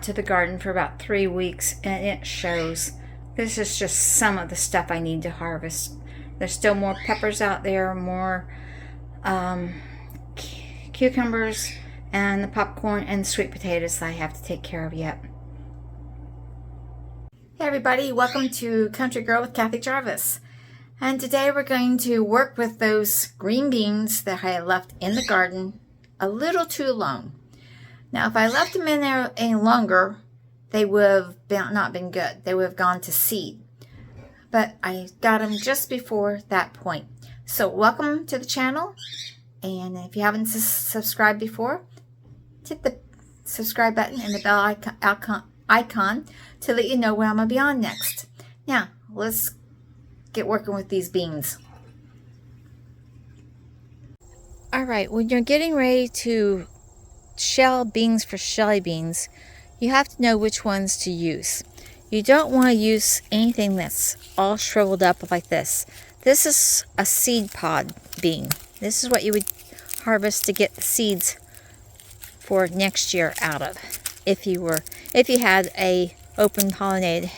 to the garden for about 3 weeks, and it shows. This is just some of the stuff I need to harvest. There's still more peppers out there, more cucumbers, and the popcorn and sweet potatoes that I have to take care of yet. Hey everybody, welcome to Country Girl with Kathy Jarvis. And today we're going to work with those green beans that I left in the garden a little too long. Now, if I left them in there any longer, they would have not been good. They would have gone to seed. But I got them just before that point. So welcome to the channel. And if you haven't subscribed before, hit the subscribe button and the bell icon to let you know where I'm going to be on next. Now, let's get working with these beans. Alright, when you're getting ready to shell beans for Shellie beans, you have to know which ones to use. You don't want to use anything that's all shriveled up like this. This is a seed pod bean. This is what you would harvest to get the seeds for next year out of. If you had a open pollinated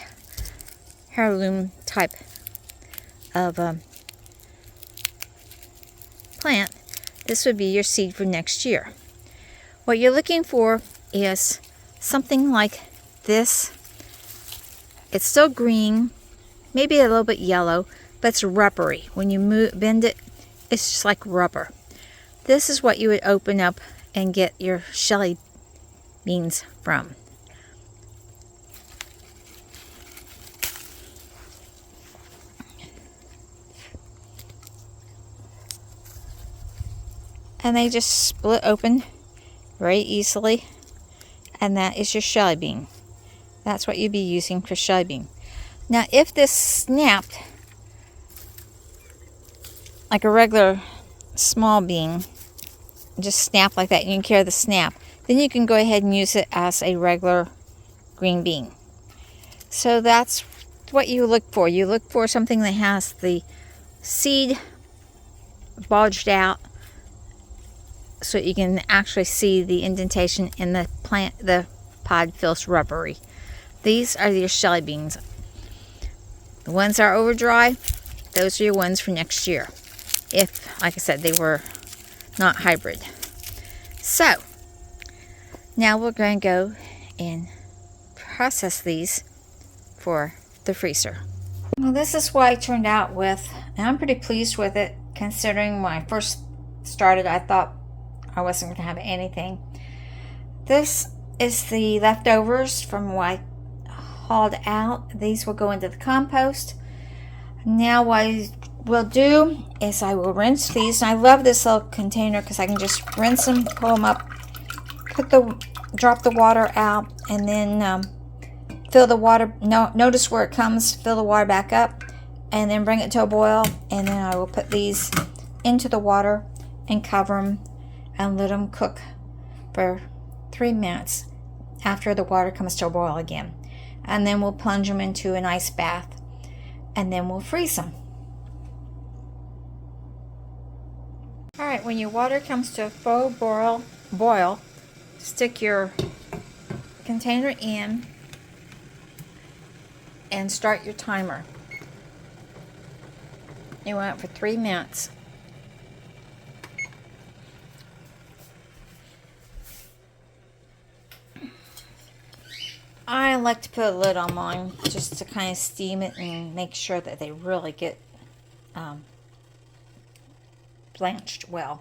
heirloom type of plant, this would be your seed for next year. What you're looking for is something like this. It's still green, maybe a little bit yellow, but it's rubbery. When you bend it, it's just like rubber. This is what you would open up and get your Shellie beans from. And they just split open very easily, and that is your Shellie bean. That's what you'd be using for Shellie bean. Now, if this snapped like a regular small bean, just snap like that, and you can carry the snap, then you can go ahead and use it as a regular green bean. So that's what you look for. You look for something that has the seed bulged out, so you can actually see the indentation in the plant. The pod feels rubbery. These are your Shellie beans. The ones that are over dry, those are your ones for next year. If, like I said, they were not hybrid. So, now we're going to go and process these for the freezer. Well, this is what I turned out with, and I'm pretty pleased with it, considering when I first started, I thought I wasn't going to have anything. This is the leftovers from what I hauled out. These will go into the compost. Now what I will do is I will rinse these. And I love this little container because I can just rinse them, pull them up, drop the water out, and then fill the water. Notice where it comes. Fill the water back up, and then bring it to a boil. And then I will put these into the water and cover them and let them cook for 3 minutes after the water comes to a boil again. And then we'll plunge them into an ice bath, and then we'll freeze them. Alright, when your water comes to a full boil, stick your container in and start your timer. You want it for 3 minutes. I like to put a lid on mine just to kind of steam it and make sure that they really get blanched well.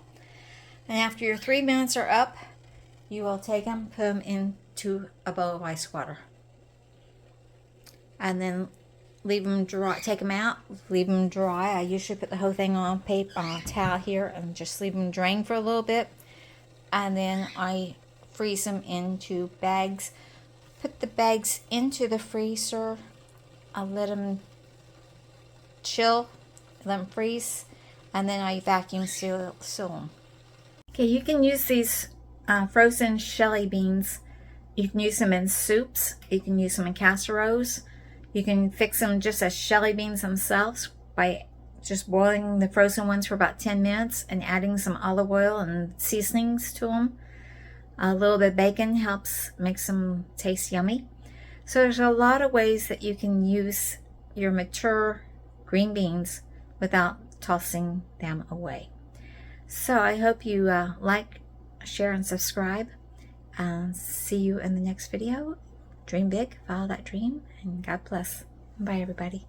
And after your 3 minutes are up, you will take them, put them into a bowl of ice water, and then leave them dry. Take them out, leave them dry. I usually put the whole thing on a towel here and just leave them drain for a little bit, and then I freeze them into bags. Put the bags into the freezer. I let them chill, let them freeze, and then I vacuum seal them. Okay, you can use these frozen Shellie beans. You can use them in soups. You can use them in casseroles. You can fix them just as Shellie beans themselves by just boiling the frozen ones for about 10 minutes and adding some olive oil and seasonings to them. A little bit of bacon helps make them taste yummy. So there's a lot of ways that you can use your mature green beans without tossing them away. So I hope you like, share, and subscribe. See you in the next video. Dream big, follow that dream, and God bless. Bye, everybody.